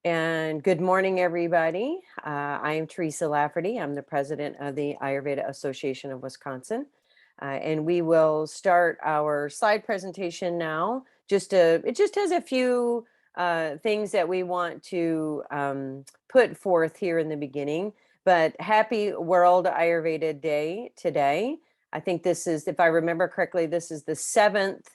And good morning, everybody. I am Teresa Lafferty. I'm the president of the Ayurveda Association of Wisconsin. And we will start our slide presentation now. It just has a few things that we want to put forth here in the beginning. But happy World Ayurveda Day today. I think this is, if I remember correctly, this is the seventh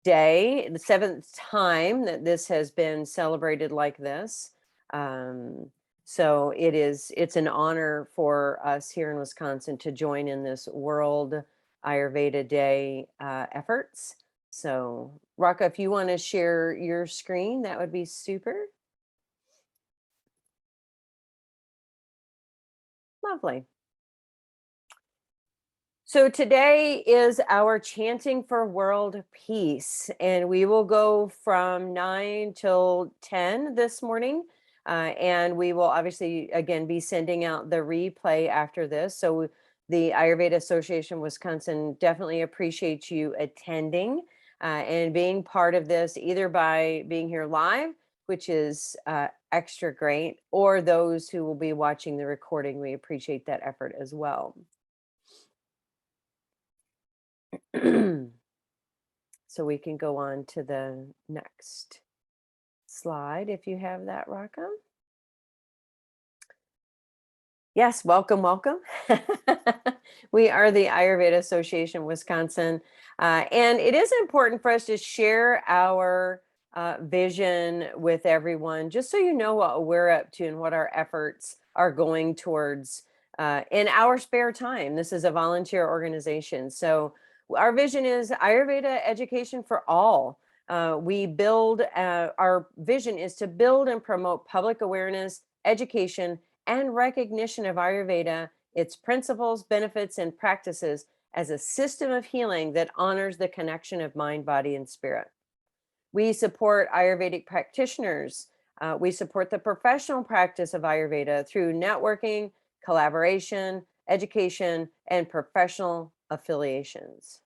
time that this has been celebrated like this. So it's an honor for us here in Wisconsin to join in this World Ayurveda Day efforts. So Raka, if you want to share your screen, that would be super. Lovely. So today is our Chanting for World Peace, and we will go from 9 till 10 this morning. And we will obviously, again, be sending out the replay after this. So the Ayurveda Association Wisconsin definitely appreciates you attending and being part of this, either by being here live, which is extra great, or those who will be watching the recording. We appreciate that effort as well. So we can go on to the next slide if you have that, Raka. Yes, welcome. We are the Ayurveda Association Wisconsin, and it is important for us to share our vision with everyone, just so you know what we're up to and what our efforts are going towards in our spare time. This is a volunteer organization, so our vision is Ayurveda education for all. Our vision is to build and promote public awareness, education, and recognition of Ayurveda, its principles, benefits, and practices as a system of healing that honors the connection of mind, body, and spirit. We support Ayurvedic practitioners. We support the professional practice of Ayurveda through networking, collaboration, education, and professional affiliations.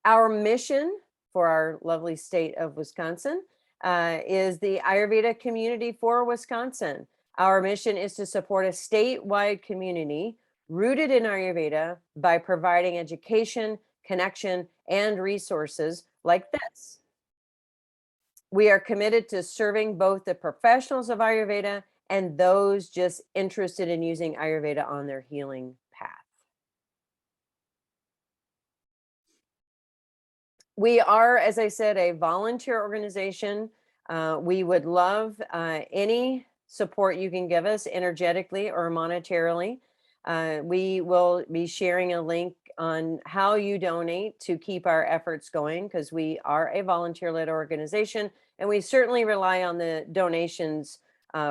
Our mission for our lovely state of Wisconsin is the Ayurveda community for Wisconsin. Our mission is to support a statewide community rooted in Ayurveda by providing education, connection, and resources like this. We are committed to serving both the professionals of Ayurveda and those just interested in using Ayurveda on their healing path. We are, as I said, a volunteer organization. We would love any support you can give us energetically or monetarily. We will be sharing a link on how you donate to keep our efforts going, because we are a volunteer-led organization, and we certainly rely on the donations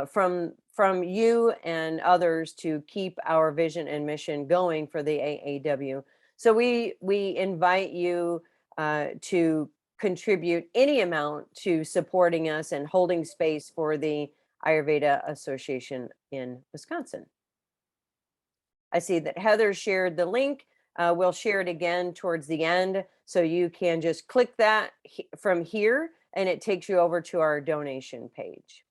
from you and others to keep our vision and mission going for the AAW. So we invite you to contribute any amount to supporting us and holding space for the Ayurveda Association in Wisconsin. I see that Heather shared the link. We'll share it again towards the end, so you can just click that from here and it takes you over to our donation page.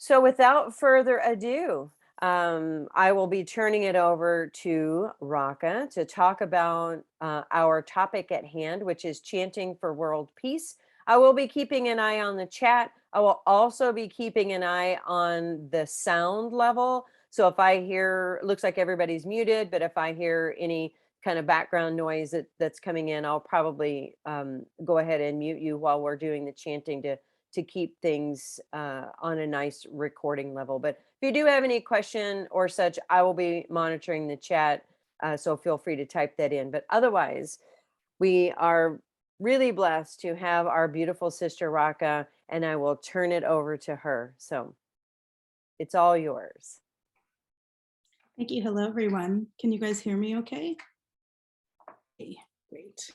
So without further ado, I will be turning it over to Raka to talk about our topic at hand, which is Chanting for World Peace. I will be keeping an eye on the chat. I will also be keeping an eye on the sound level. So if I hear, looks like everybody's muted, but if I hear any kind of background noise that's coming in, I'll probably go ahead and mute you while we're doing the chanting to keep things on a nice recording level. But if you do have any question or such, I will be monitoring the chat. So feel free to type that in. But otherwise, we are really blessed to have our beautiful sister Raka, and I will turn it over to her. So it's all yours. Thank you. Hello, everyone. Can you guys hear me okay? Okay, great.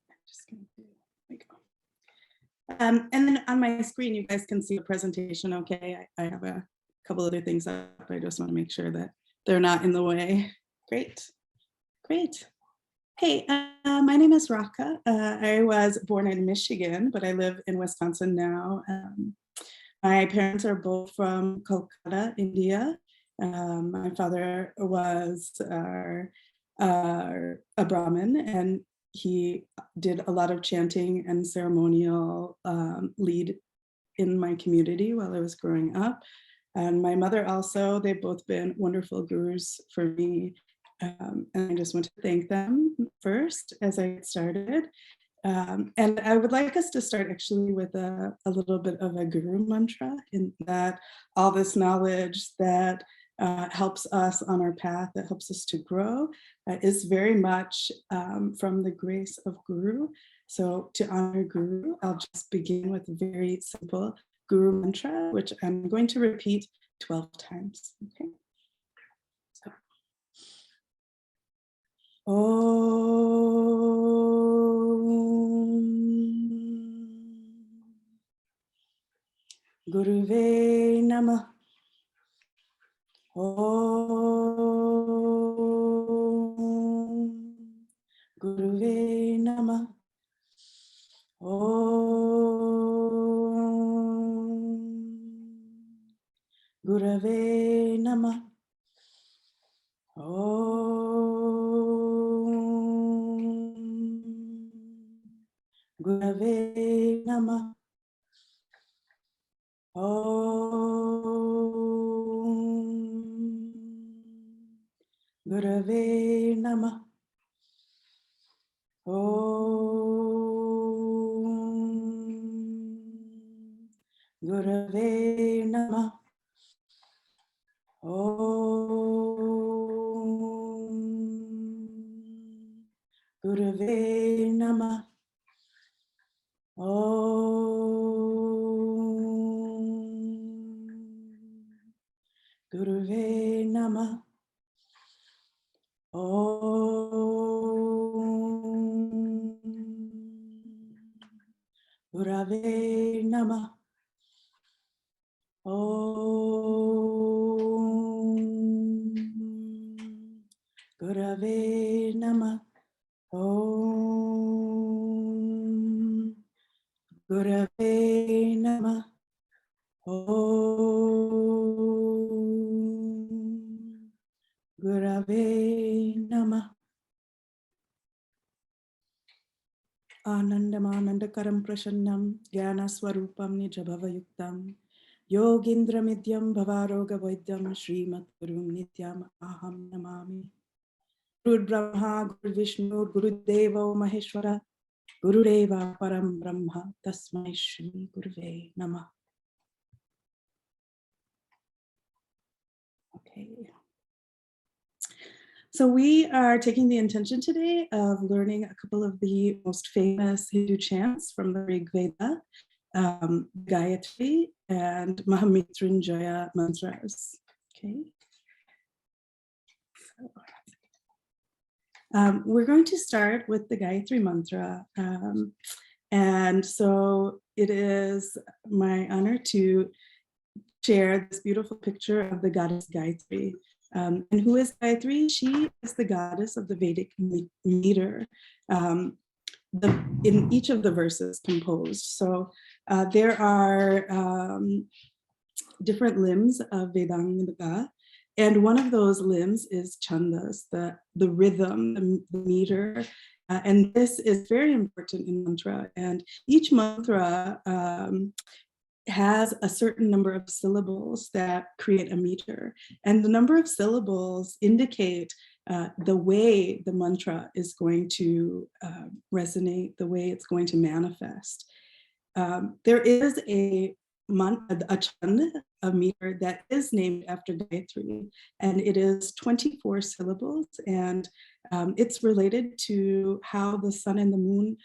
I'm just gonna do, there we go. And then on my screen, you guys can see the presentation okay. I have a couple other things up. I just want to make sure that they're not in the way. Great. Hey, my name is Raka. I was born in Michigan, but I live in Wisconsin now. My parents are both from Kolkata, India. My father was a Brahmin, and he did a lot of chanting and ceremonial lead in my community while I was growing up. And my mother also, they've both been wonderful gurus for me. And I just want to thank them first as I get started. And I would like us to start actually with a little bit of a guru mantra, in that all this knowledge that helps us on our path, that helps us to grow, is very much from the grace of Guru. So to honor Guru, I'll just begin with a very simple Guru mantra, which I'm going to repeat 12 times. Okay. So, Om Guruve Namah. Om Guruve Namah. Om Gurave Namah. Om Gurave Namah. Om Gurave Namah. Om Gurave Namah. Om Gurave Namah. Om Gurave Namah. Om Gurave Namah. Om Gurave Namah. Om Gurave Namah. Om Gurave Namah. Anandamanandakaram prasannam jnana swarupam nijabhavayuktam yogindramidhyam bhavaroga vaidyam Srimat Gurum Nityam aham namami. Guru Brahma, Guru Vishnu, Guru Deva Maheshwara, Guru Deva Param Brahma, Tasmai Shri Guruve Namah. Okay. So we are taking the intention today of learning a couple of the most famous Hindu chants from the Rig Veda, Gayatri and Mahamrityunjaya mantras. Okay. We're going to start with the Gayatri mantra. And so it is my honor to share this beautiful picture of the goddess Gayatri. And who is Gayatri? She is the goddess of the Vedic meter in each of the verses composed. So there are different limbs of Vedanga, and one of those limbs is chandas, the rhythm, the meter. And this is very important in mantra. And each mantra has a certain number of syllables that create a meter. And the number of syllables indicate the way the mantra is going to resonate, the way it's going to manifest. There is a chand, a meter that is named after Gayatri, and it is 24 syllables, and it's related to how the sun and the moon,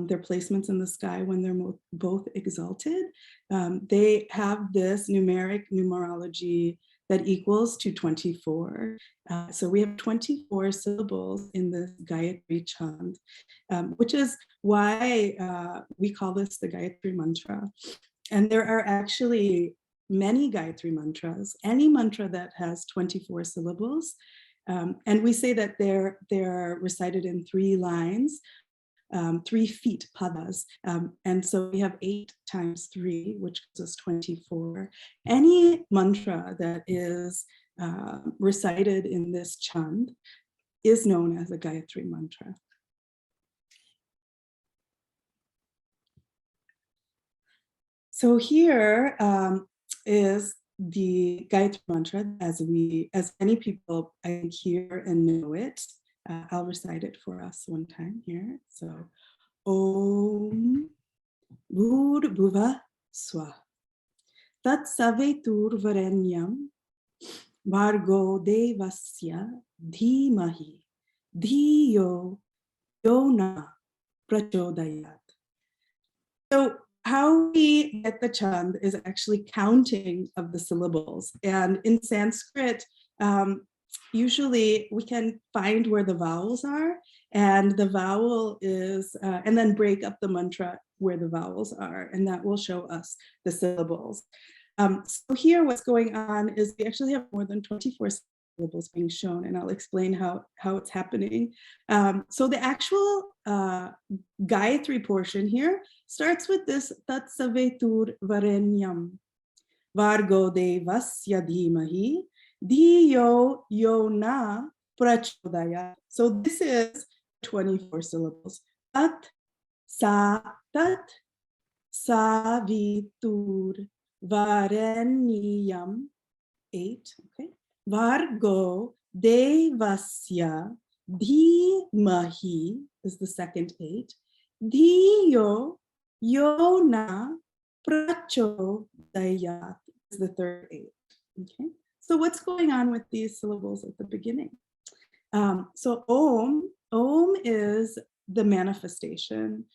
their placements in the sky when they're both exalted, they have this numerology that equals to 24. So we have 24 syllables in this Gayatri chant, which is why we call this the Gayatri mantra. And there are actually many Gayatri mantras. Any mantra that has 24 syllables And we say that they're recited in 3 lines, 3 feet padas. And so we have 8 times 3, which gives us 24. Any mantra that is recited in this chant is known as a Gayatri mantra. So here is the Gayatri mantra as many people I think hear and know it. I'll recite it for us one time here. So, Om Bhur Swa Tat Savetur Varenyam Bhargo Devasya Dhimahi Dhiyo Yona Prachodayat. So how we get the chant is actually counting of the syllables. And in Sanskrit, usually we can find where the vowels are, and the vowel is, and then break up the mantra where the vowels are, and that will show us the syllables. So here what's going on is we actually have more than 24 syllables being shown, and I'll explain how it's happening. So the actual Gayatri portion here starts with this Tat Savetur Varenyam Vargo Devasya Dhimahi Dhiyo Yona Prachodaya. So this is 24 syllables. Tat Savitur Varenyam 8, okay. Vargo Devasya Dhimahi is the second 8. Dhiyo Yona Prachodayat is the third 8. Okay. So what's going on with these syllables at the beginning? So Om is the manifestation.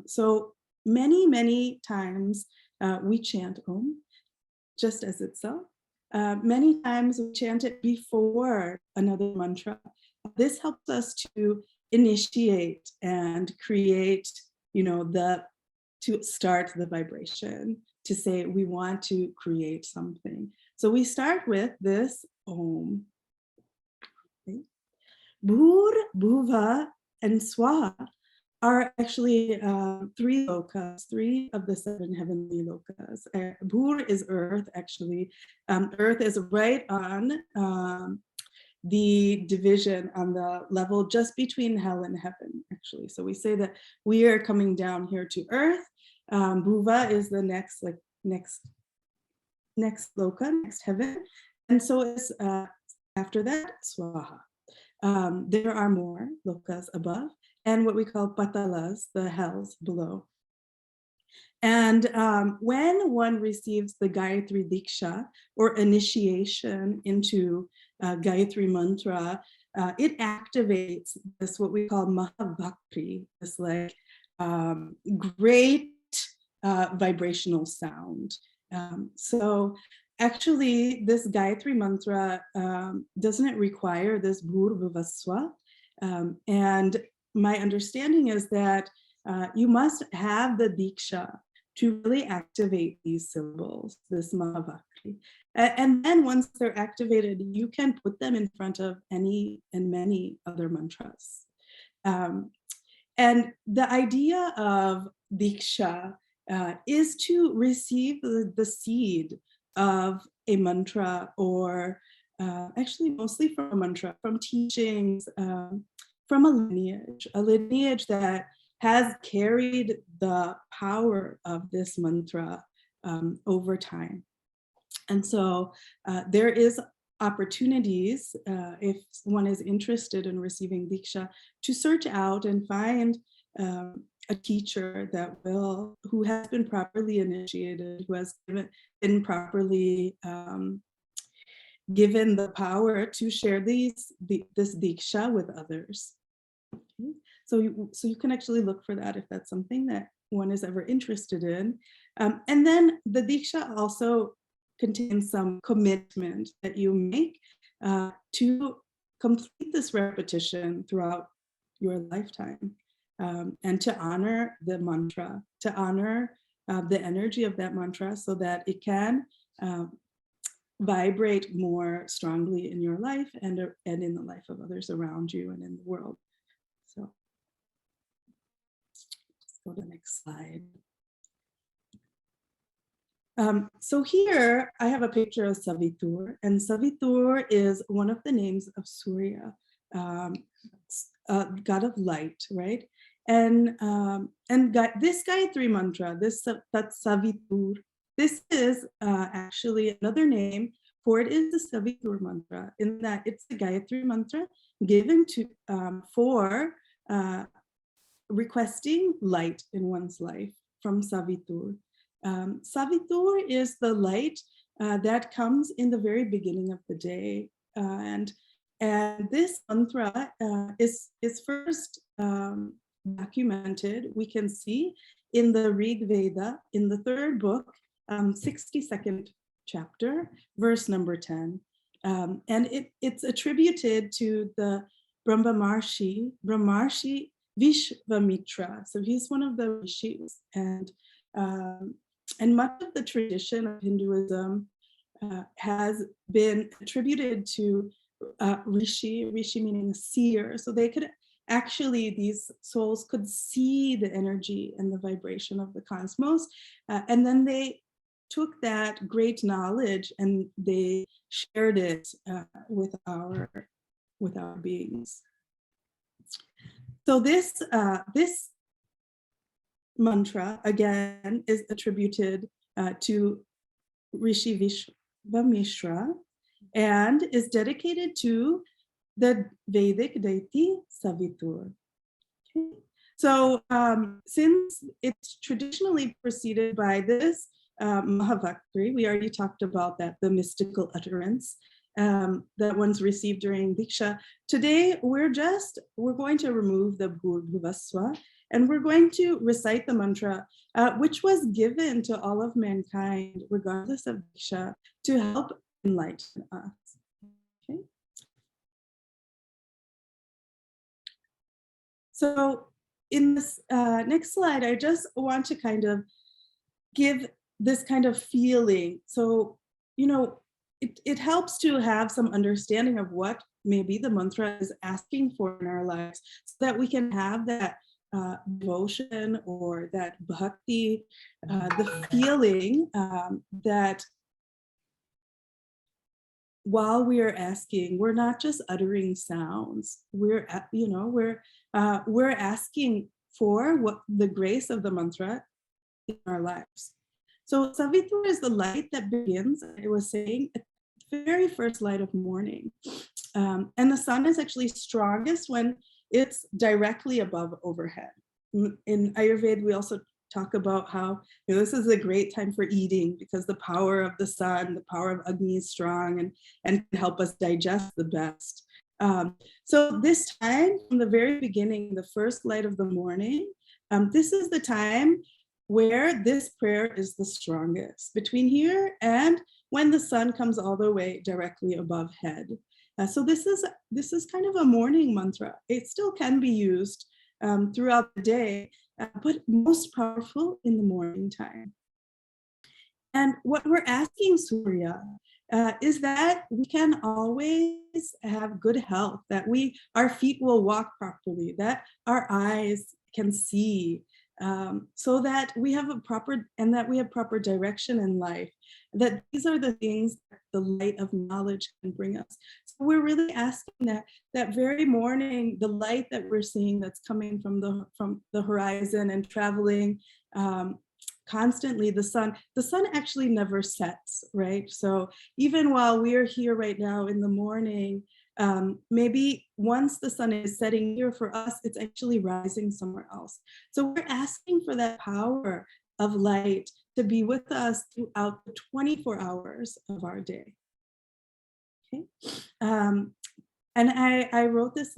So many times we chant Om just as itself. Many times we chant it before another mantra. This helps us to initiate and create, to start the vibration, to say we want to create something. So we start with this Om. Okay. Bhur, Bhuva, and Swa are actually 3 lokas, 3 of the 7 heavenly lokas. Bhur is earth, actually. Earth is right on the division on the level just between hell and heaven, actually. So we say that we are coming down here to earth. Bhuva is the next loka, next heaven. And so is after that, Swaha. There are more lokas above, and what we call patalas, the hells below. And when one receives the Gayatri Diksha, or initiation into Gayatri Mantra, it activates this, what we call Mahabhakti, this like great vibrational sound. So actually, this Gayatri Mantra, doesn't it require this Bhur Bhuva Swa? And my understanding is that you must have the Diksha to really activate these syllables, this Mahabhakti. And then once they're activated, you can put them in front of any and many other mantras. And the idea of Diksha is to receive the seed of a mantra, or actually mostly from a mantra, from teachings, from a lineage that has carried the power of this mantra over time. And so there is opportunities, if one is interested in receiving Diksha, to search out and find a teacher who has been properly initiated, who has been properly given the power to share this Diksha with others. Okay. So you can actually look for that if that's something that one is ever interested in. And then the Diksha also contains some commitment that you make to complete this repetition throughout your lifetime, and to honor the mantra, to honor the energy of that mantra, so that it can vibrate more strongly in your life and in the life of others around you and in the world. So let's go to the next slide. So here I have a picture of Savitur, and Savitur is one of the names of Surya, god of light, right? And this Gayatri mantra, that's Savitur. This is actually another name for it is the Savitur mantra, in that it's the Gayatri mantra given to for requesting light in one's life from Savitur. Savitur is the light that comes in the very beginning of the day, and this mantra is first documented. We can see in the Rig Veda in the third book, 62nd chapter, verse number 10, and it's attributed to the Brahmarshi Vishvamitra. So he's one of the rishis, and much of the tradition of Hinduism has been attributed to rishi meaning a seer. So they could actually, these souls could see the energy and the vibration of the cosmos, and then they took that great knowledge and they shared it with our beings. So this mantra again is attributed to Rishi Vishvamitra and is dedicated to the Vedic deity Savitur. Okay. So since it's traditionally preceded by this Mahavaktri, we already talked about that, the mystical utterance that one's received during Diksha. Today, we're going to remove the Bhurvaswa, and we're going to recite the mantra, which was given to all of mankind, regardless of Diksha, to help enlighten us. Okay. So in this next slide, I just want to kind of give this kind of feeling. So, you know, it helps to have some understanding of what maybe the mantra is asking for in our lives, so that we can have that devotion or that bhakti, the feeling that while we are asking, we're not just uttering sounds. We're asking for what the grace of the mantra in our lives. So Savitur is the light that begins, I was saying, at the very first light of morning. And the sun is actually strongest when it's directly above overhead. In Ayurveda, we also talk about how this is a great time for eating, because the power of the sun, the power of Agni is strong and can help us digest the best. So this time, from the very beginning, the first light of the morning, this is the time where this prayer is the strongest, between here and when the sun comes all the way directly above head. So this is kind of a morning mantra. It still can be used throughout the day, but most powerful in the morning time. And what we're asking Surya is that we can always have good health, that our feet will walk properly, that our eyes can see, so that we have proper direction in life, that these are the things that the light of knowledge can bring us. So we're really asking that very morning, the light that we're seeing that's coming from the horizon and traveling constantly, the sun actually never sets, right? So even while we're here right now in the morning, maybe once the sun is setting here for us, it's actually rising somewhere else. So we're asking for that power of light to be with us throughout the 24 hours of our day. Okay. And I wrote this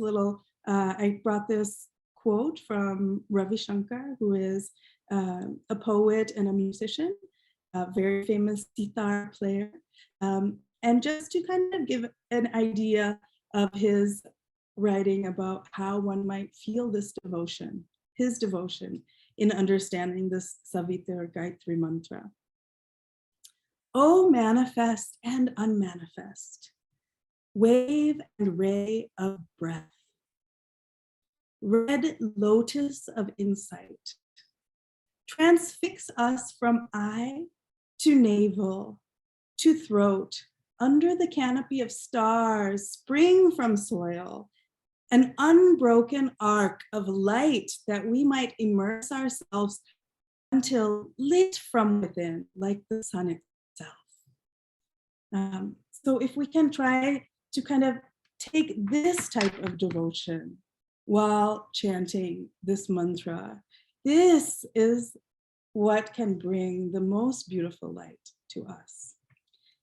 I brought this quote from Ravi Shankar, who is a poet and a musician, a very famous sitar player. And just to kind of give an idea of his writing about how one might feel this devotion, his devotion in understanding this Savitur Gayatri mantra. O manifest and unmanifest, wave and ray of breath, red lotus of insight, transfix us from eye to navel to throat, under the canopy of stars, spring from soil, an unbroken arc of light that we might immerse ourselves until lit from within, like the sun itself. So if we can try to kind of take this type of devotion while chanting this mantra, this is what can bring the most beautiful light to us.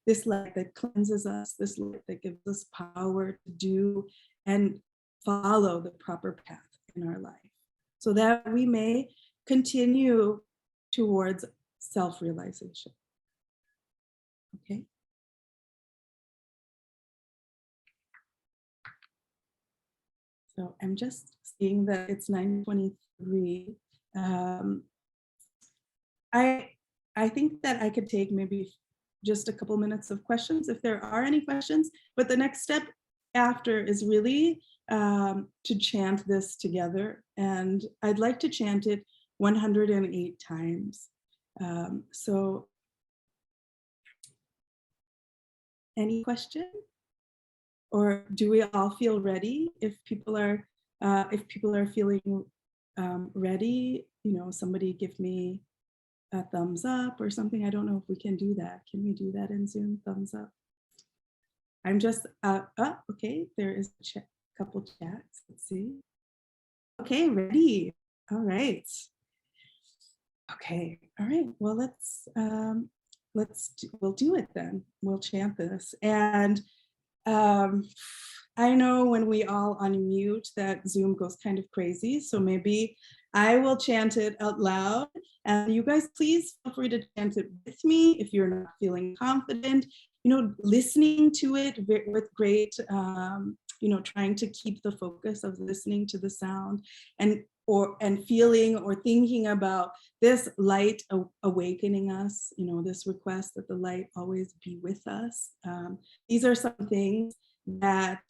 This light that cleanses us, this light that gives us power to do and follow the proper path in our life, so that we may continue towards self-realization. Okay. So I'm just seeing that it's 9:23. I think that I could take maybe just a couple minutes of questions if there are any questions, but the next step after is really to chant this together, and I'd like to chant it 108 times. So any question? Or do we all feel ready? If people are feeling ready, somebody give me a thumbs up or something. I don't know if we can do that. Can we do that in Zoom? Thumbs up. I'm just okay. There is a couple chats. Let's see. Okay, ready. All right. Okay. All right. Well, we'll do it then. We'll chant this. And I know when we all unmute that Zoom goes kind of crazy, so maybe I will chant it out loud, and you guys please feel free to chant it with me if you're not feeling confident, listening to it with great, trying to keep the focus of listening to the sound and feeling or thinking about this light awakening us, this request that the light always be with us. These are some things that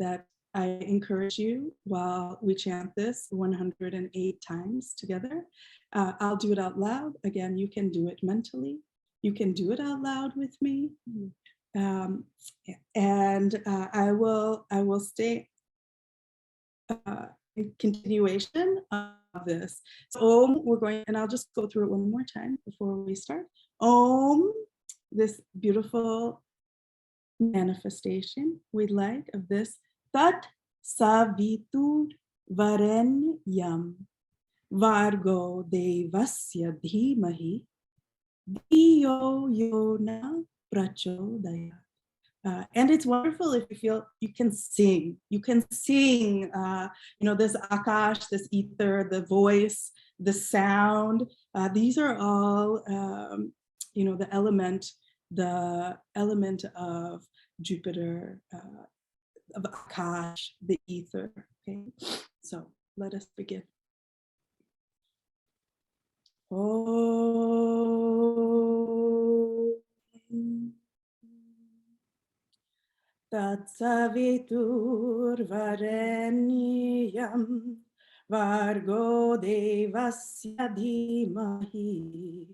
that I encourage you while we chant this 108 times together. I'll do it out loud. Again, you can do it mentally. You can do it out loud with me. And I will stay in continuation of this. So Om, we're going, and I'll just go through it one more time before we start. Om, this beautiful manifestation we'd like of this Tat Savitur Varenyam Vargo Devasya Dhimahi Dhiyo Yona Prachodaya. And it's wonderful if you feel you can sing. You can sing, this akash, this ether, the voice, the sound. These are all, the element of Jupiter, of akash, the ether. Okay, so let us begin. Oh. Tatsavitur varenyam Vargo Devasya Dhimahi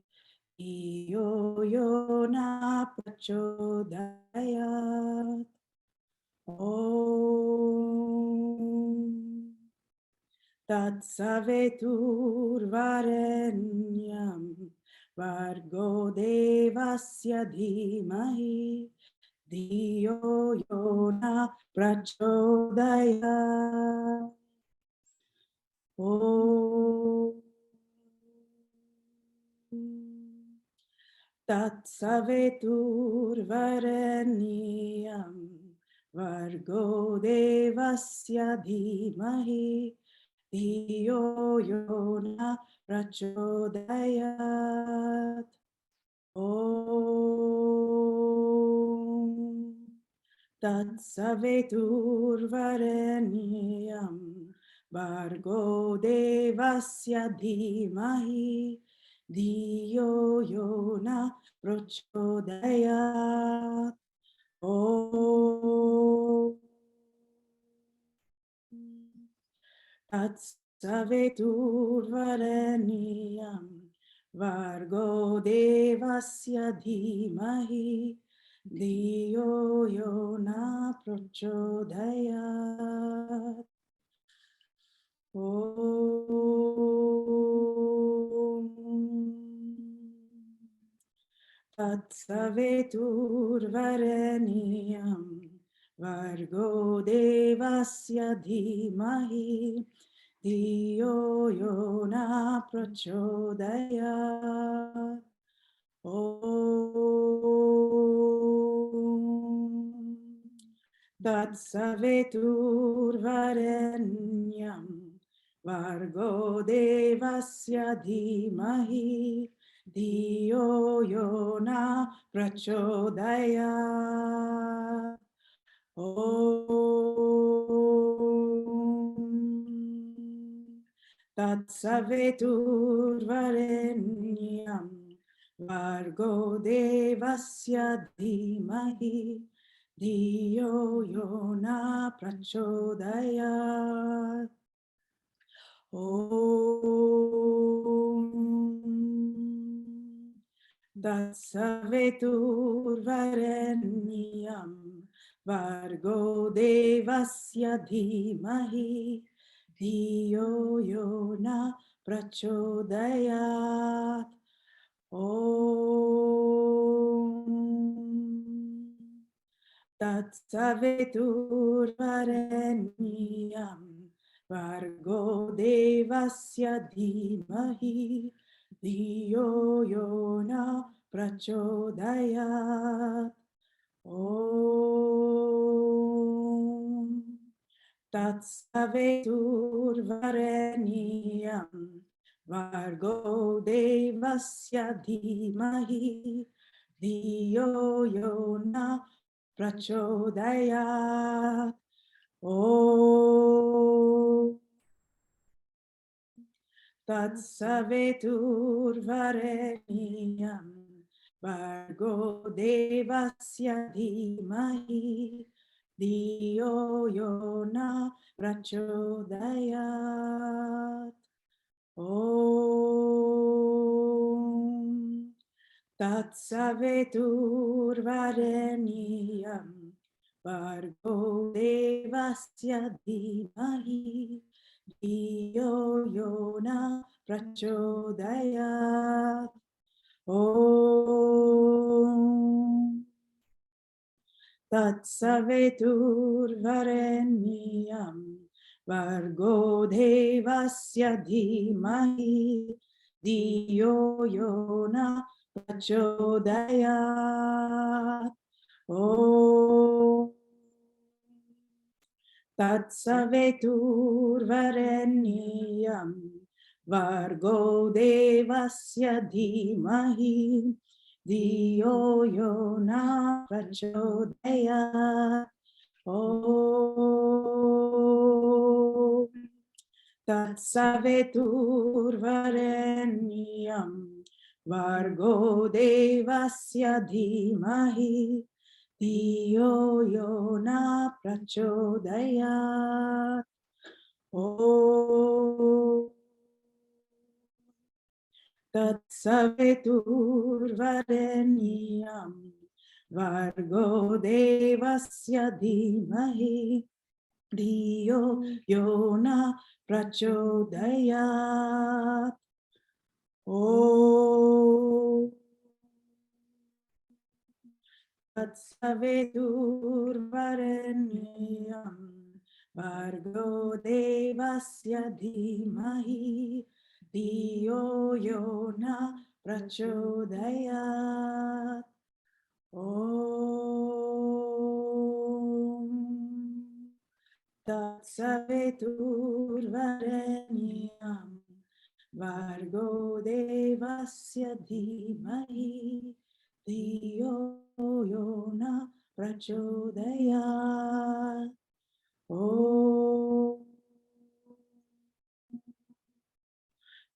Iyo Yona Prachodayat. Om Tatsavitur varenyam Vargo Devasya Dhimahi Dhiyo Yona Prachodaya. Om Tatsavitur Varenyam Vargo Devasya Dhimahi Dhiyo Yona Prachodayat. Om Tatsavitur Varenyam Vargo Devasya Dhimahi धियो यो न प्रचोदयात् ॐ तत्सवितुर्वरेण्यं भर्गो देवस्य धीमहि धियो यो न प्रचोदयात् ॐ तत्सवितुर्वरेण्यं भर्गो देवस्य धीमहि धियो यो न प्रचोदयात् ॐ तत्सवितुर्वरेण्यं भर्गो देवस्य धीमहि धियो यो न प्रचोदयात् ॐ तत्सवितुर्वरेण्यं भर्गो देवस्य धीमहि धियो यो न प्रचोदयात् ॐ तत्सवितुर्वरेण्यं भर्गो देवस्य धीमहि धियो यो न प्रचोदयात् ॐ तत्सवितुर्वरेण्यं भर्गो देवस्य धीमहि धियो यो न प्रचोदयात् ॐ तत्सवितुर्वरेण्यं भर्गो देवस्य धीमहि धियो यो न प्रचोदयात् ॐ तत्सवितुर्वरेण्यं भर्गो देवस्य धीमहि धियो यो न प्रचोदयात् ॐ तत्सवितुर्वरेण्यं भर्गो देवस्य धीमहि धियो यो न प्रचोदयात् ॐ तत्सवितुर्वरेण्यं भर्गो देवस्य धीमहि धियो यो न प्रचोदयात् ॐ तत्सवितुर्वरेण्यं भर्गो देवस्य धीमहि धियो यो न प्रचोदयात् ॐ तत्सवितुर्वरेण्यं भर्गो देवस्य धीमहि धियो यो न प्रचोदयात् ॐ तत्सवितुर्वरेण्यं भर्गो देवस्य धीमहि धियो यो न प्रचोदयात् ॐ तत्सवितुर्वरेण्यं भर्गो देवस्य धीमहि धियो यो न प्रचोदयात् ॐ तत्सवितुर्वरेण्यं भर्गो देवस्य धीमहि धियो यो न प्रचोदयात् ॐ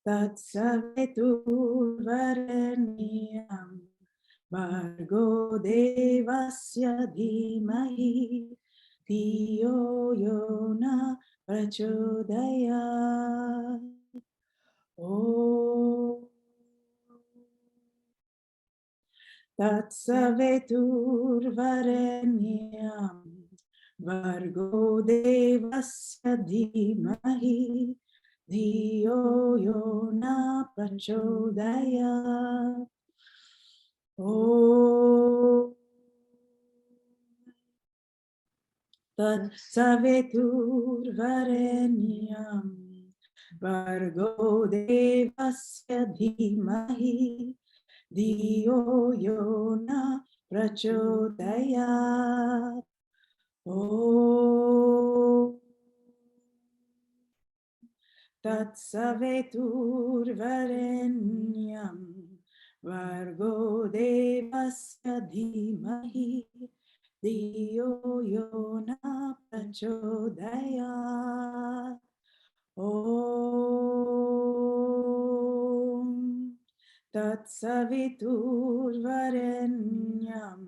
तत्सवितुर्वरेण्यं भर्गो देवस्य धीमहि धियो यो न प्रचोदयात् ॐ तत्सवितुर्वरेण्यं भर्गो देवस्य धीमहि धियो यो न प्रचोदयात् ॐ तत्सवितुर्वरेण्यं भर्गो देवस्य धीमहि धियो यो न प्रचोदयात् ॐ तत्सवितुर्वरेण्यं भर्गो देवस्य धीमहि धियो यो न प्रचोदयात् ॐ तत्सवितुर्वरेण्यं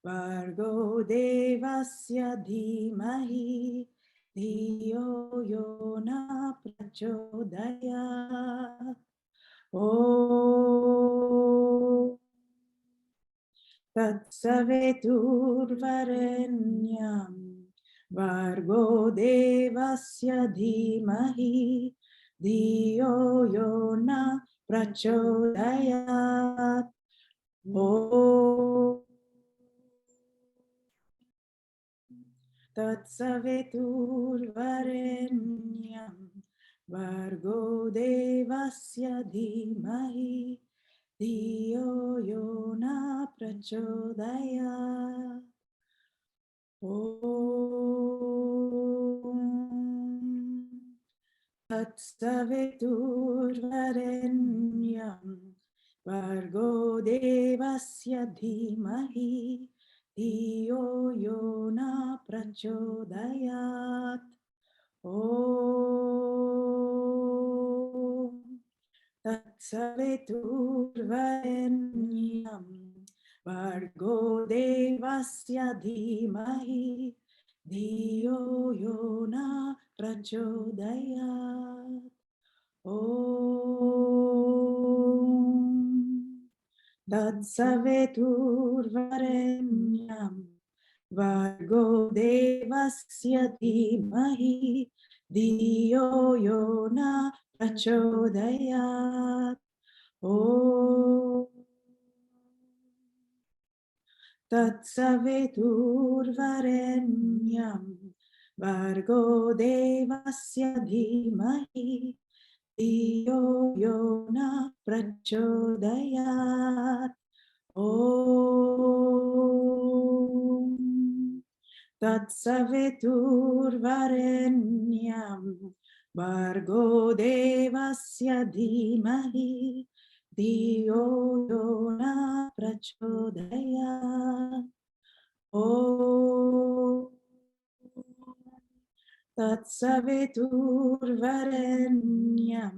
भर्गो देवस्य धीमहि धियो यो न प्रचोदयात् ॐ तत्सवितुर्वरेण्यं भर्गो देवस्य धीमहि धियो यो न प्रचोदयात् ॐ तत्सवितुर्वरेण्यं भर्गो देवस्य धीमहि धियो यो न प्रचोदयात् ॐ तत्सवितुर्वरेण्यं भर्गो देवस्य धीमहि धियो यो न प्रचोदयात् ॐ तत्सवितुर्वरेण्यं भर्गो देवस्य धीमहि धियो यो न प्रचोदयात् ॐ तत्सवितुर्वरेण्यं भर्गो देवस्य धीमहि धियो यो न प्रचोदयात् ॐ तत्सवितुर्वरेण्यं भर्गो देवस्य धीमहि धियो यो न प्रचोदयात् ॐ तत्सवितुर्वरेण्यं भर्गो देवस्य धीमहि धियो यो न प्रचोदयात् ॐ तत्सवितुर्वरेण्यं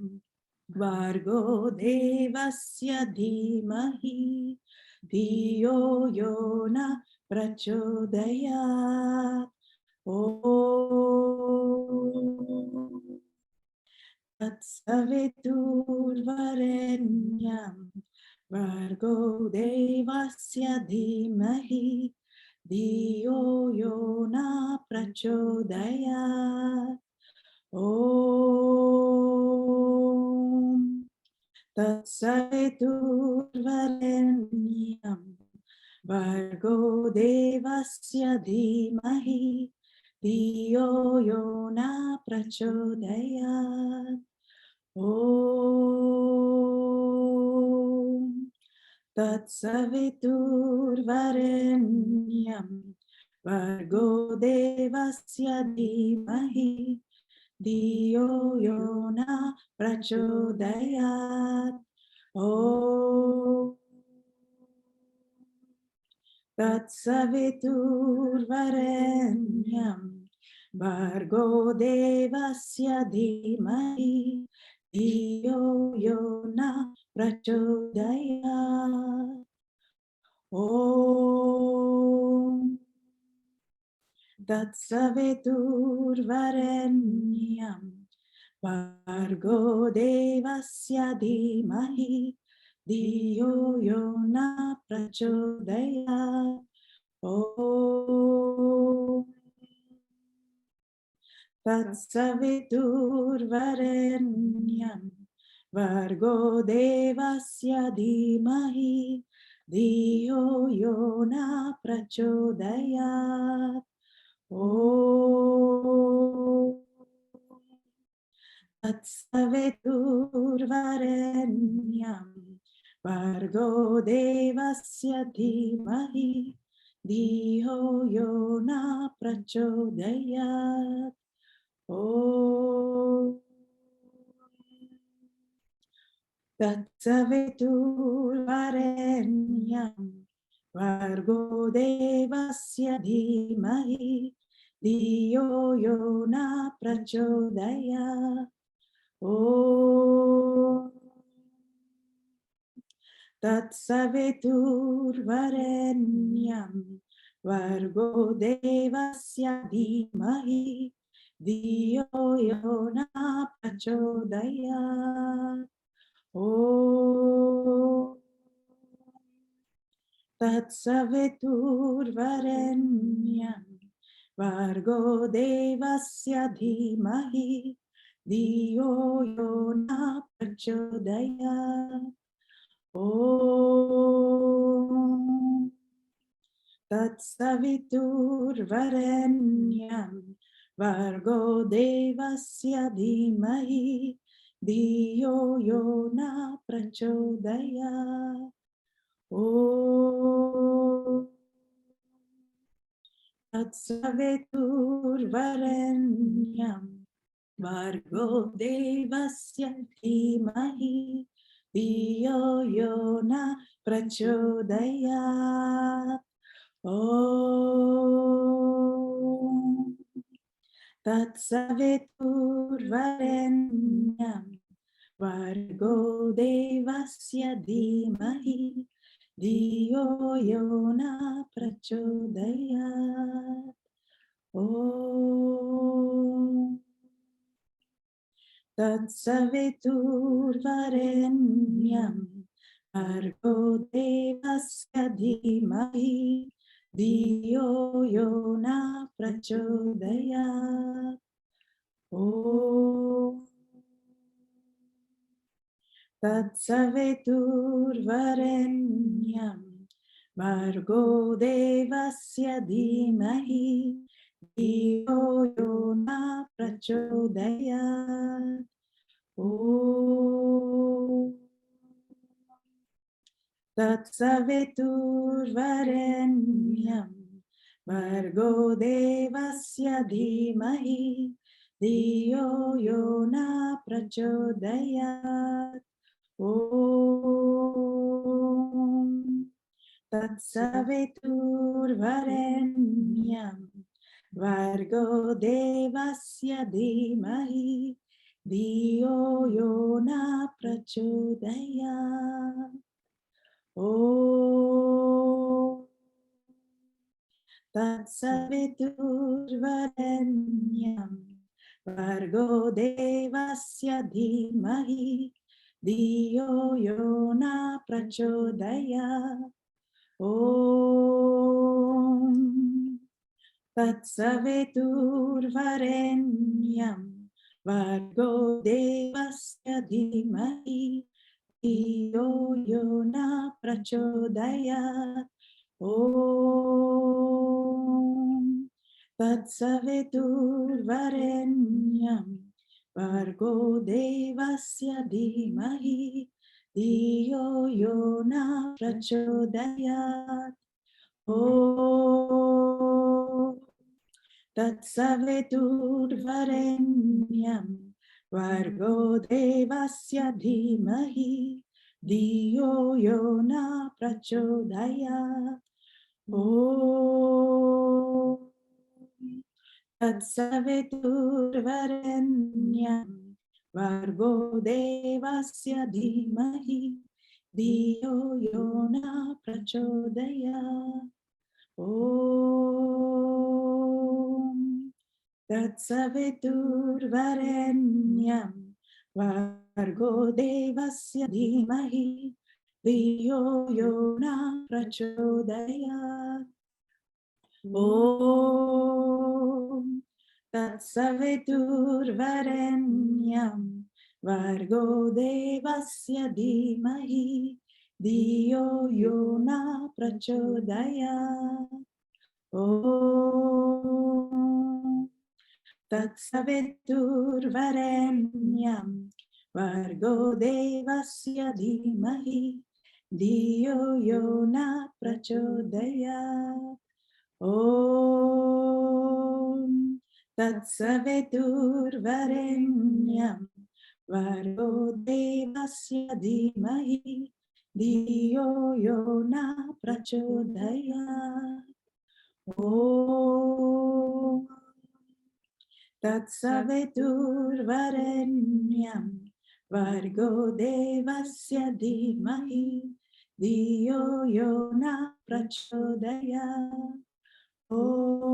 भर्गो देवस्य धीमहि धियो यो न प्रचोदयात् ॐ तत्सवितुर्वरेण्यं भर्गो देवस्य धीमहि धियो यो न प्रचोदयात् ॐ तत्सवितुर्वरेण्यं भर्गो देवस्य धीमहि धियो यो न प्रचोदयात् ॐ तत्सवितुर्वरेण्यं भर्गो देवस्य धीमहि धियो यो न प्रचोदयात् ॐ तत्सवितुर्वरेण्यं भर्गो देवस्य धीमहि धियो यो न प्रचोदयात्। ॐ तत्सवितुर्वरेण्यं भर्गो देवस्य धीमहि धियो यो न प्रचोदयात्। ॐ तत्सवितुर्वरेण्यं भर्गो देवस्य धीमहि धियो यो न प्रचोदयात्। ॐ तत्सवितुर्वरेण्यं भर्गो देवस्य धीमहि धियो यो न प्रचोदयात्। ॐ तत्सवितुर्वरेण्यं भर्गो देवस्य धीमहि धियो यो न प्रचोदयात्। ॐ तत्सवितुर्वरेण्यं भर्गो देवस्य धीमहि धियो यो न प्रचोदयात्। ॐ तत्सवितुर्वरेण्यं भर्गो देवस्य धीमहि धियो यो न प्रचोदयात्। ॐ तत्सवितुर्वरेण्यं भर्गो देवस्य धीमहि धियो यो न प्रचोदयात्। ॐ तत्सवितुर्वरेण्यं भर्गो देवस्य धीमहि धियो यो न प्रचोदयात्। ॐ तत्सवितुर्वरेण्यं भर्गो देवस्य धीमहि धियो यो न प्रचोदयात्। ॐ तत्सवितुर्वरेण्यं भर्गो देवस्य धीमहि धियो यो न प्रचोदयात्। ॐ तत्सवितुर्वरेण्यं भर्गो देवस्य धीमहि धियो यो न प्रचोदयात्। ॐ तत्सवितुर्वरेण्यं भर्गो देवस्य धीमहि धियो यो न प्रचोदयात्। ॐ तत्सवितुर्वरेण्यं भर्गो देवस्य धीमहि धियो यो न प्रचोदयात्। ॐ तत्सवितुर्वरेण्यं भर्गो देवस्य धीमहि धियो यो न प्रचोदयात्। ॐ तत्सवितुर्वरेण्यं भर्गो देवस्य धीमहि धियो यो न प्रचोदयात्। ॐ तत्सवितुर्वरेण्यं भर्गो देवस्य धीमहि धियो यो न प्रचोदयात्। ॐ तत्सवितुर्वरेण्यं भर्गो देवस्य धीमहि धियो यो न प्रचोदयात्। ॐ तत्सवितुर्वरेण्यं Vargo devasya dhimahi Diyo yona prachodaya. Om Tatsaviturvarenyam Vargo devasya dhimahi Diyo yona prachodaya. Om Tatsaviturvarenyam Vargo devasya dhimahi Diyo yona prachodaya. Om Tatsaviturvarenyam Vargo devasya dhimahi Diyo yona prachodaya. Om Tatsaviturvarenyam Vargo devasya dhimahi Diyo yona prachodaya. Om Tatsaviturvarenyam Vargo devasya dhimahi Diyo yona prachodaya. Om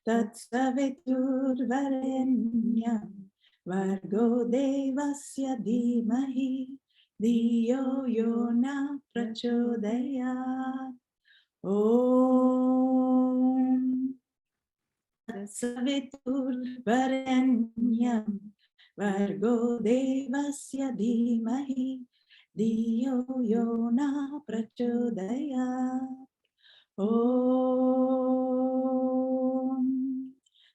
Tatsaviturvarenyam Vargo devasya dhimahi Diyo yona prachodaya. Om Tatsaviturvarenyam Vargo devasya dhimahi Diyo yona prachodaya. Om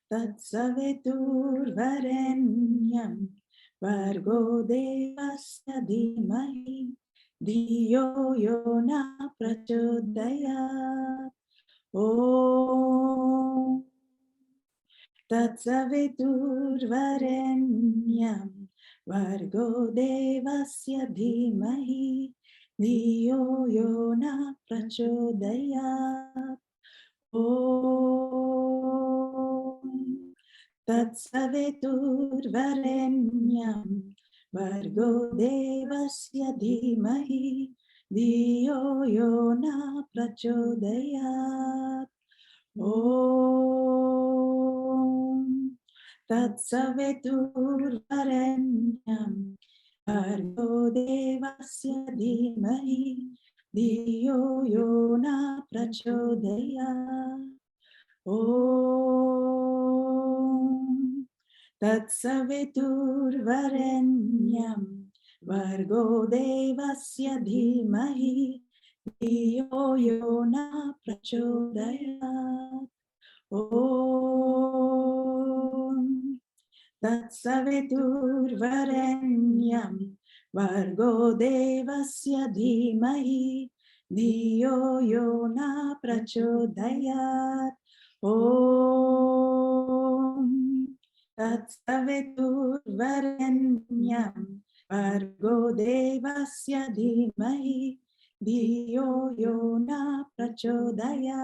Tatsaviturvarenyam Vargo devasya dhimahi Diyo yona prachodaya. Om Tatsaviturvarenyam Vargo devasya dhimahi Diyo yona prachodaya. Om Tatsaviturvarenyam Vargo devasya dhimahi Diyo yona prachodaya. Om Tatsaviturvarenyam Vargo devasya dhimahi Diyo yona prachodaya. Om Tatsaviturvarenyam Vargo devasya dhimahi Diyo yona prachodaya. Om Tatsaviturvarenyam Vargo devasya dhimahi Diyo yona prachodaya. Om Tatsaviturvarenyam Vargo devasya dhimahi Diyo yona prachodaya.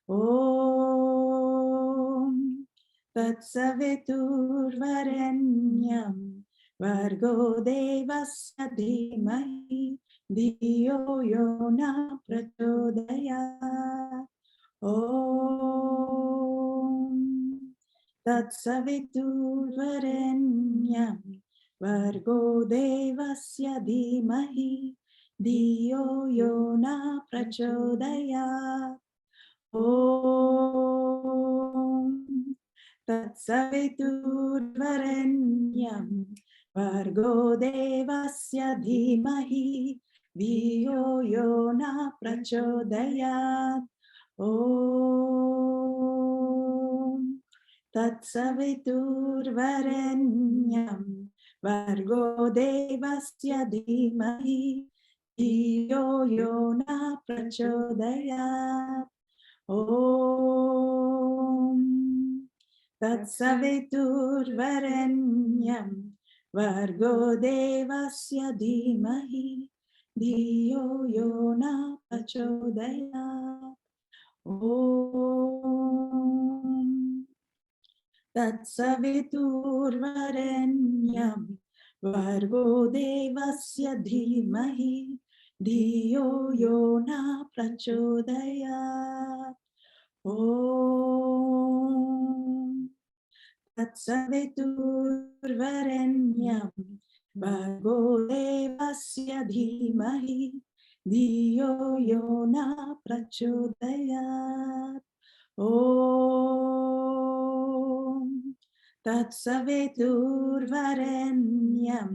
Om Tatsaviturvarenyam Vargo devasya dhimahi Diyo yona prachodaya. Om Tatsaviturvarenyam Vargo devasya dhimahi Diyo yona prachodaya. Om Tatsaviturvarenyam Vargo devasya dhimahi Diyo yona prachodayat. Om Tatsaviturvarenyam Vargo devasya dhimahi Diyo yona prachodayat. Om Tatsaviturvarenyam Vargo devasya dhimahi Diyo yona prachodayat. Om तत्सवितुर्वरेण्यं भर्गो देवस्य धीमहि धियो यो न प्रचोदयात् ॐ तत्सवितुर्वरेण्यं भर्गो देवस्य धीमहि धियो यो न प्रचोदयात् ॐ तत्सवितुर्वरेण्यं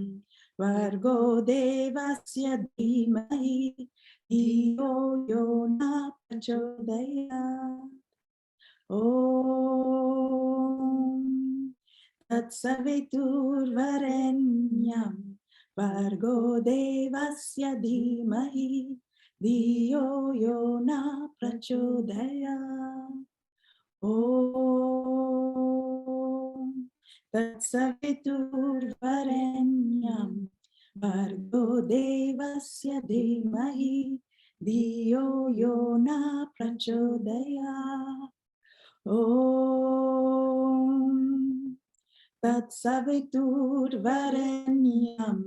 भर्गो देवस्य धीमहि धियो यो न प्रचोदयात् ॐ तत्सवितुर्वरेण्यं भर्गो देवस्य धीमहि धियो यो न प्रचोदयात् ॐ तत्सवितुर्वरेण्यं भर्गो देवस्य धीमहि धियो यो न प्रचोदयात् ॐ तत्सवितुर्वरेण्यं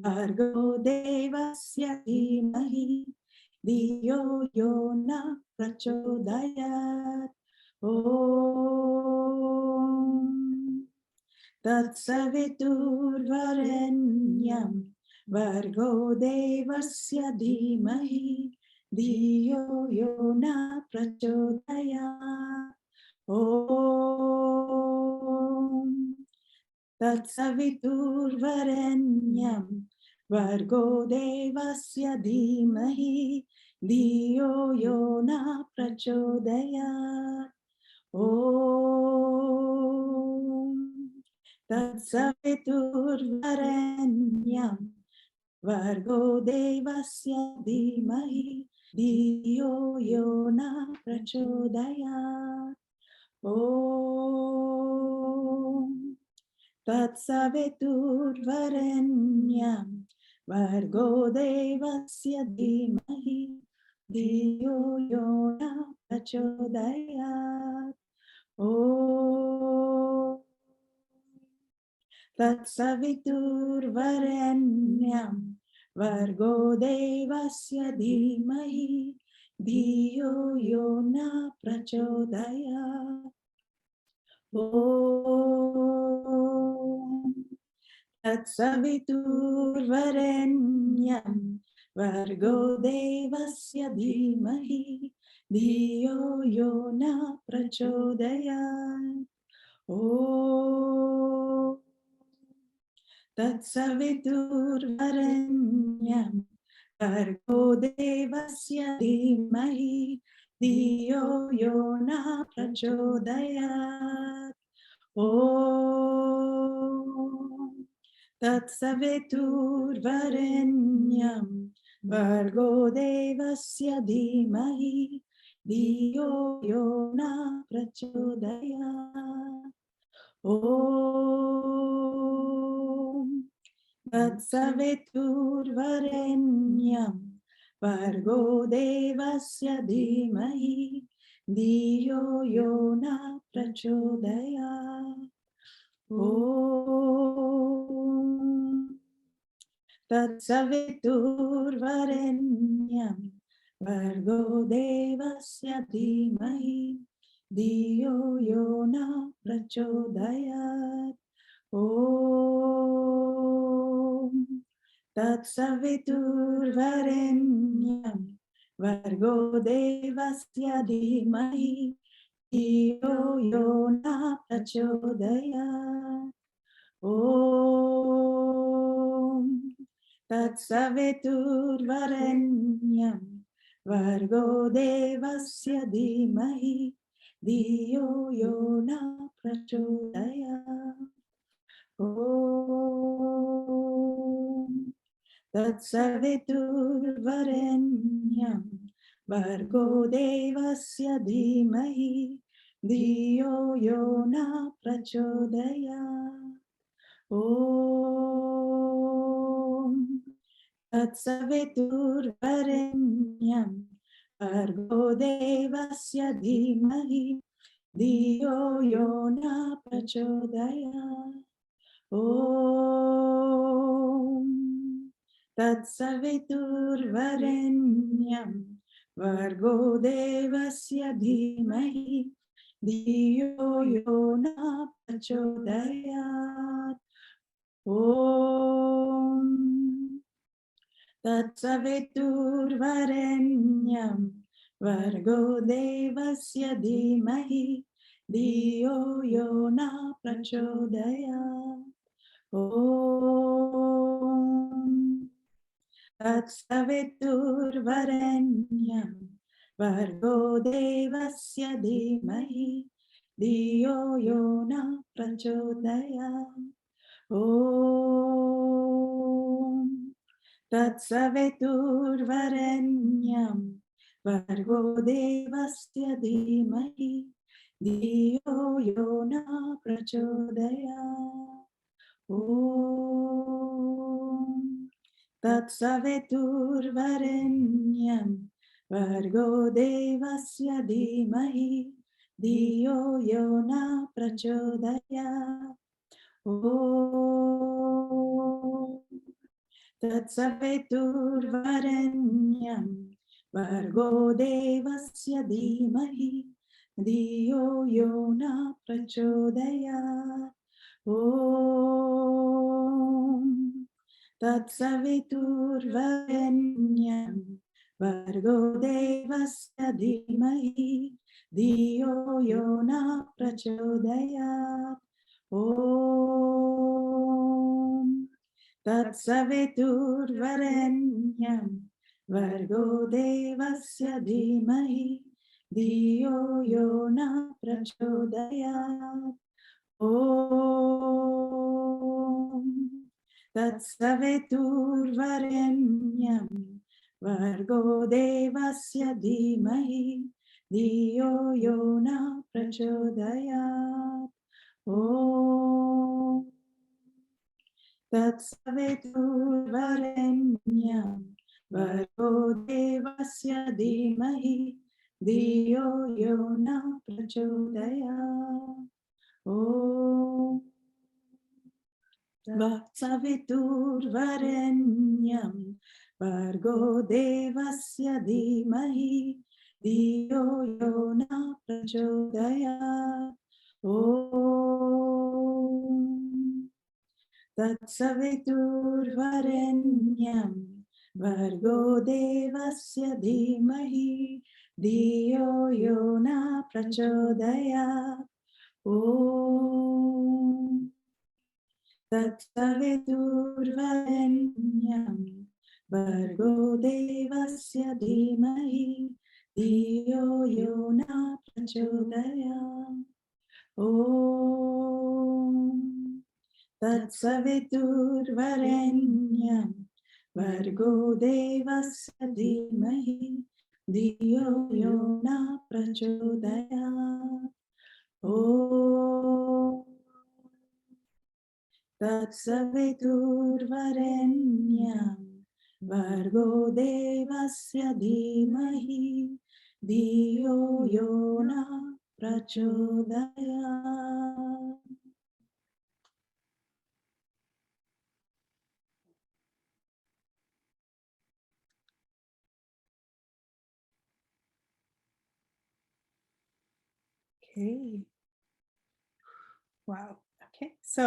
भर्गो देवस्य धीमहि धियो यो न प्रचोदयात् ॐ तत्सवितुर्वरेण्यं भर्गो देवस्य धीमहि धियो यो न प्रचोदयात् ॐ तत्सवितुर्वरेण्यं भर्गो देवस्य धीमहि धियो यो न प्रचोदयात् ॐ तत्सवितुर्वरेण्यं भर्गो देवस्य धीमहि धियो यो न प्रचोदयात् ॐ तत्सवितुर्वरेण्यं भर्गो देवस्य धीमहि धियो यो न प्रचोदयात् ॐ तत्सवितुर्वरेण्यं भर्गो देवस्य धीमहि धियो यो न प्रचोदयात् ॐ तत्सवितुर्वरेण्यं भर्गो देवस्य धीमहि धियो यो न प्रचोदयात् ॐ तत्सवितुर्वरेण्यं भर्गो देवस्य धीमहि धियो यो न प्रचोदयात् ॐ तत्सवितुर्वरेण्यं भर्गो देवस्य धीमहि धियो यो न प्रचोदयात् ॐ तत्सवितुर्वरेण्यं भर्गो देवस्य धीमहि धियो यो न प्रचोदयात् ॐ तत्सवितुर्वरेण्यं भर्गो देवस्य धीमहि धियो यो न प्रचोदयात् ॐ तत्सवितुर्वरेण्यं भर्गो देवस्य धीमहि धियो यो न प्रचोदयात् ॐ तत्सवितुर्वरेण्यं भर्गो देवस्य धीमहि धियो यो न प्रचोदयात् ॐ तत्सवितुर्वरेण्यं भर्गो देवस्य धीमहि धियो यो न प्रचोदयात् ॐ तत्सवितुर्वरेण्यं भर्गो देवस्य धीमहि धियो यो न प्रचोदयात्। ॐ तत्सवितुर्वरेण्यं भर्गो देवस्य धीमहि धियो यो न प्रचोदयात्। ॐ तत्सवितुर्वरेण्यं भर्गो देवस्य धीमहि धियो यो न प्रचोदयात्। ॐ तत्सवितुर्वरेण्यं भर्गो देवस्य धीमहि धियो यो न प्रचोदयात्। ॐ तत्सवितुर्वरेण्यं भर्गो देवस्य धीमहि धियो यो न प्रचोदयात्। ॐ तत्सवितुर्वरेण्यं भर्गो देवस्य धीमहि धियो यो न प्रचोदयात्। ॐ तत्सवितुर्वरेण्यं भर्गो देवस्य धीमहि धियो यो न प्रचोदयात्। ॐ तत्सवितुर्वरेण्यं भर्गो देवस्य धीमहि धियो यो न प्रचोदयात्। ॐ तत्सवितुर्वरेण्यं भर्गो देवस्य धीमहि धियो यो न प्रचोदयात्। ॐ तत्सवितुर्वरेण्यं भर्गो देवस्य धीमहि धियो यो न प्रचोदयात्। ॐ तत्सवितुर्वरेण्यं भर्गो देवस्य धीमहि धियो यो न प्रचोदयात्। ॐ तत्सवितुर्वरेण्यं भर्गो देवस्य धीमहि धियो यो न प्रचोदयात्। ॐ तत्सवितुर्वरेण्यं भर्गो देवस्य धीमहि धियो यो न प्रचोदयात्। ॐ तत्सवितुर्वरेण्यं भर्गो देवस्य धीमहि धियो यो न प्रचोदयात्। ॐ तत्सवितुर्वरेण्यं भर्गो देवस्य धीमहि धियो यो न प्रचोदयात्। ॐ तत्सवितुर्वरेण्यं भर्गो देवस्य धीमहि धियो यो न प्रचोदयात्। Okay. Wow. Okay. So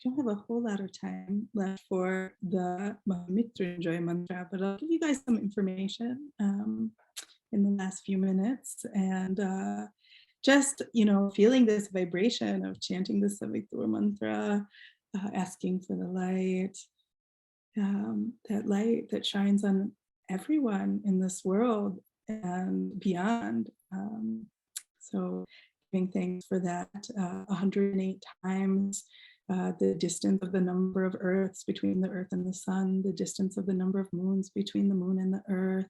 we don't have a whole lot of time left for the Mahamrityunjay mantra, but I'll give you guys some information in the last few minutes. And just, feeling this vibration of chanting the Savitur mantra, asking for the light, that light that shines on everyone in this world and beyond. So giving thanks for that 108 times, the distance of the number of earths between the earth and the sun, the distance of the number of moons between the moon and the earth,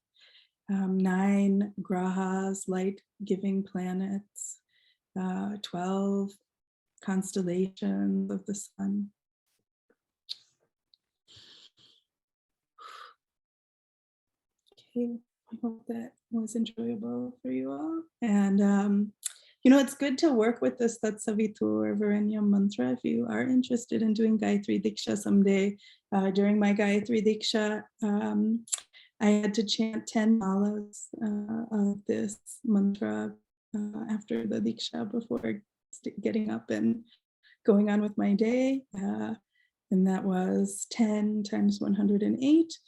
9 grahas, light-giving planets, 12 constellations of the sun. Okay. I hope that was enjoyable for you all. And, it's good to work with this Tatsavitu or Varenya mantra if you are interested in doing Gayatri Diksha someday. During my Gayatri Diksha, I had to chant 10 malas of this mantra after the Diksha before getting up and going on with my day. And that was 10 times 108.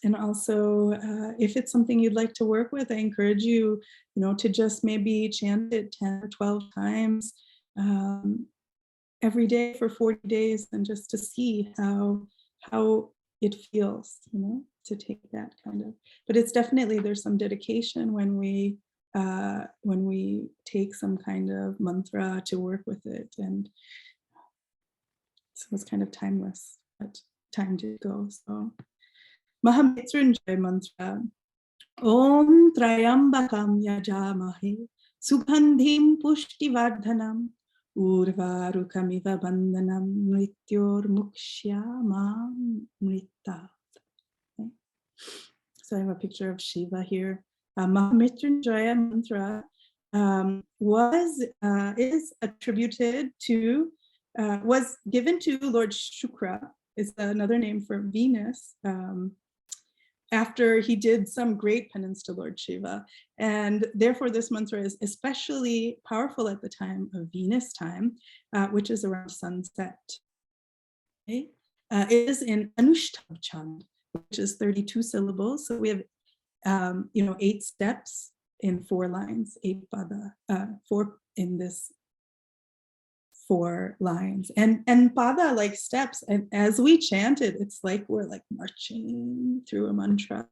And also, if it's something you'd like to work with, I encourage you, to just maybe chant it 10 or 12 times every day for 40 days, and just to see how it feels, to take that kind of. But it's definitely, there's some dedication when we take some kind of mantra to work with it, and so it's kind of timeless, but time to go. So Mahamrityunjay mantra. Om Trayambakam Yajamahe Sugandhim Pushtivardhanam Urvarukamiva Bandhanam Mrityor Mukshyamam Mrita. Okay. So I have a picture of Shiva here. Mahamrityunjaya mantra is attributed to, was given to Lord Shukra, is another name for Venus, after he did some great penance to Lord Shiva. And therefore this mantra is especially powerful at the time of Venus time, which is around sunset. Okay? It is in Anushtav Chand, which is 32 syllables. So we have 8 steps in 4 lines, 8 pada, 4 in this 4 lines, and pada, like steps, and as we chant it, it's like we're like marching through a mantra.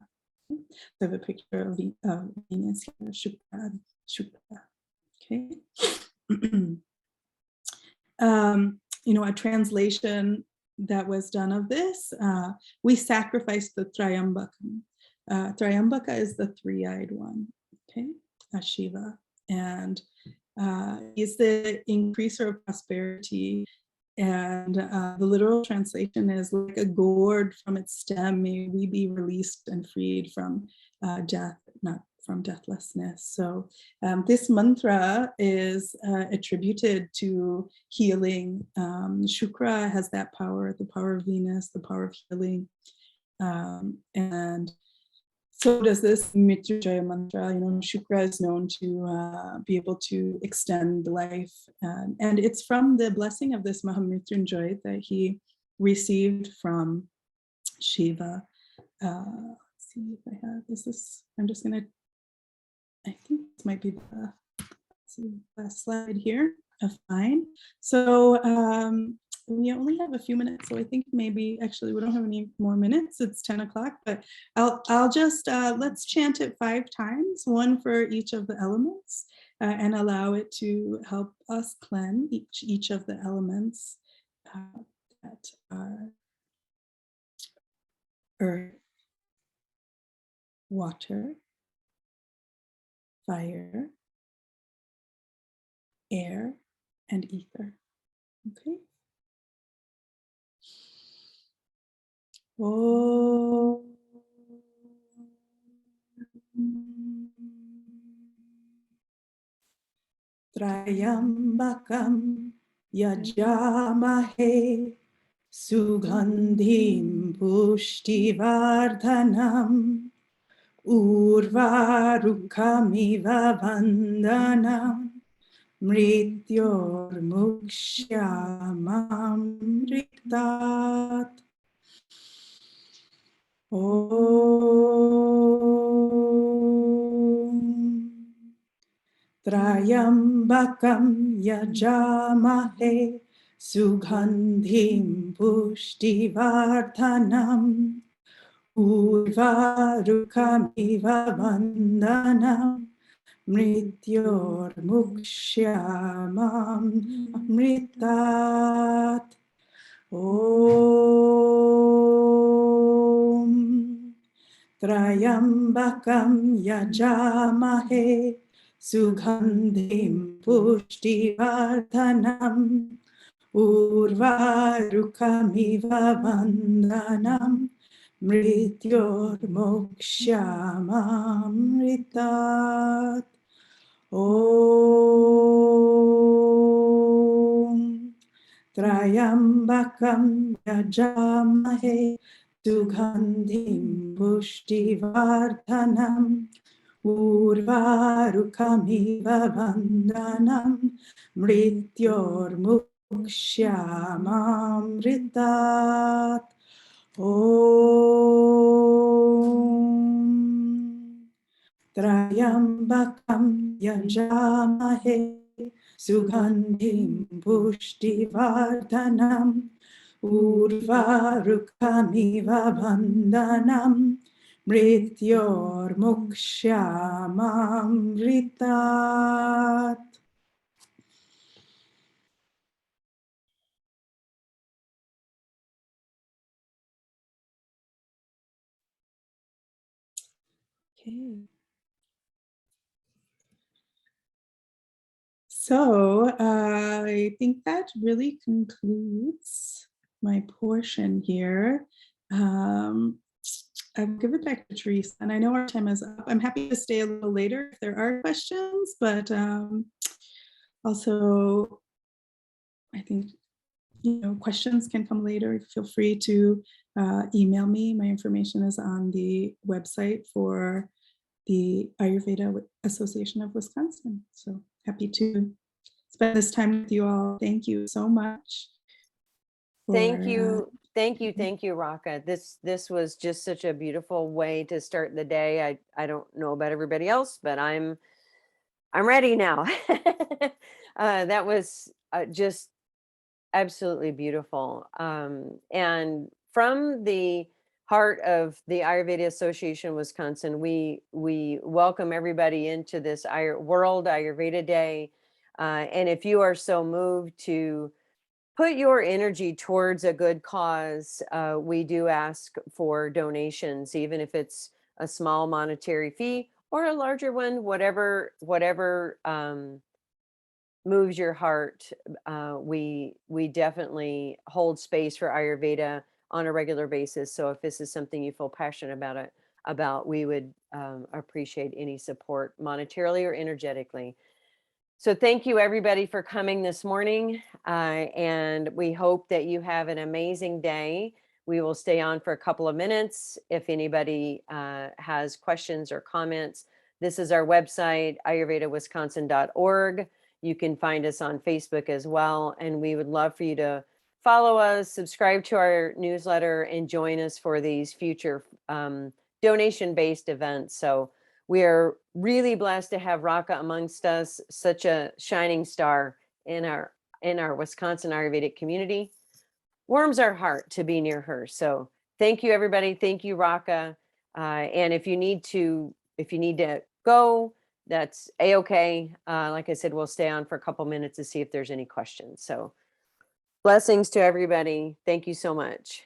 I have a picture of Venus here, Shukra. Okay. A translation that was done of this, we sacrificed the Trayambakam. Trayambaka is the 3-eyed one, okay, Shiva, and he's the increaser of prosperity. And the literal translation is, like a gourd from its stem, may we be released and freed from death, not from deathlessness. So this mantra is attributed to healing. Shukra has that power, the power of Venus, the power of healing. And so does this Mrityunjaya mantra. Shukra is known to be able to extend life. And it's from the blessing of this Mahamrityunjaya that he received from Shiva. Let's see if I have, I'm just gonna, I think this might be the last slide here. Fine. So we only have a few minutes, so I think maybe actually we don't have any more minutes. It's 10 o'clock, but I'll just let's chant it 5 times, one for each of the elements, and allow it to help us cleanse each of the elements that are earth, water, fire, air, and ether. Okay. Oh. Trayambakam yajamahe sugandhim pushtivardhanam urvarukamiva vandhanam mrityormukshyamam riktat. Trayambakam yajamahe sugandhim pushtivardhanam urvarukamiva vandhanam mrityormukshyamam amritat. Om Trayambakam yajamahe sugandhim pushtivardhanam urvarukamiva vandhanam mrityormokshamamritat. Om Trayambakam yajamahe sugandhim pushtivardhanam urvarukamiva vandhanam mrityormukshamamritat. Om Trayambakam yajamahe sugandhim pushtivardhanam urvarukamiva vandhanam mrityormukshamamritat. Okay. So I think that really concludes my portion here. I'll give it back to Teresa, and I know our time is up. I'm happy to stay a little later if there are questions, but also I think questions can come later. Feel free to email me. My information is on the website for the Ayurveda Association of Wisconsin. So happy to spend this time with you all. Thank you so much. Thank For, you. Thank you, Raka. This was just such a beautiful way to start the day. I don't know about everybody else, but I'm ready now. That was just absolutely beautiful. And from the heart of the Ayurveda Association Wisconsin, we welcome everybody into this World Ayurveda Day. And if you are so moved to put your energy towards a good cause, we do ask for donations, even if it's a small monetary fee or a larger one, whatever moves your heart. We definitely hold space for Ayurveda on a regular basis. So if this is something you feel passionate about, we would appreciate any support monetarily or energetically. So thank you everybody for coming this morning. And we hope that you have an amazing day. We will stay on for a couple of minutes. If anybody has questions or comments, this is our website, ayurvedawisconsin.org. You can find us on Facebook as well. And we would love for you to follow us, subscribe to our newsletter, and join us for these future donation-based events. So we are really blessed to have Raka amongst us, such a shining star in our Wisconsin Ayurvedic community. Warms our heart to be near her. So thank you, everybody. Thank you, Raka. And if you need to go, that's a-okay. Like I said, we'll stay on for a couple minutes to see if there's any questions. So blessings to everybody. Thank you so much.